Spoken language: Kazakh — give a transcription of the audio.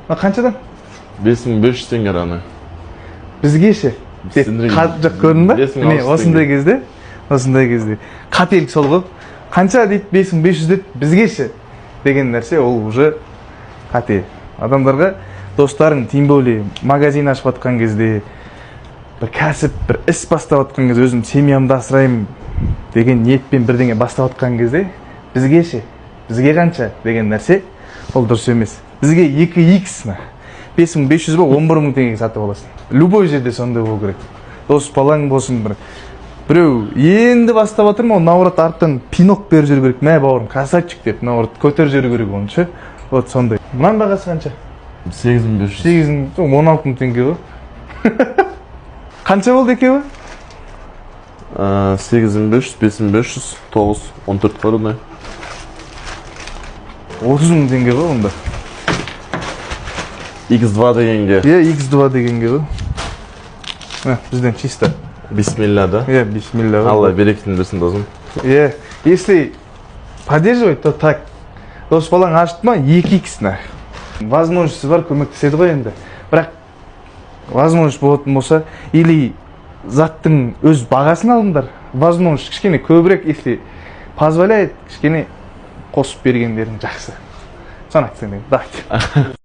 Қаншадан? 5500 теңге аны. Бізге ше. Жоқ, көрдің ба? Міне, осындай кезде. Қателік сол ғой. Қанша дейді, 5500 дейді, бізге ше деген нәрсе, ол уже қате. Адамдарға достарың, тем более магазин ашып атқан кезде, бір кәсіп, бір іс бастап атқан кезде, өзім семьямды асыраймын деген ниетпен бірдеңе бастап атқан кезде, бізге ше, бізге қанша деген нәрсе, ол дұрыс емес. Бізге 2x 5500 ба 11000 теңгеге сатып аласың. Любой жерде сондай болу керек. Дос балаң болсын, біреу енді бастап жатырмын, ол наоборот арттан пинок беріп жүру керек. Мә бауырым, красавчик деп, наоборот көтеріп жүру керек оны ше. Вот сондай. Мынаның бағасы қанша? 8500. 16000 теңге ғой. Қанша болды екеуі? 8500, 5500, 9, 14 қарынай. 30000 теңге ғой онда. X2 дегенге. X2 дегенге ғой. Бізден чисто. Бисмилля, да? Бисмилля. Алла берекетін берсін досым. Если поддерживать, то так. Дос балаң ашты ма, 2x. Возможности бар, көмектеседі ғой енді. Бірақ возможность болатын болса, или заттың өз бағасын алыңдар. Возможность кішкене көбірек, если позволяет, кішкене қосып бергендерің жақсы. Соны айтсаң деймін.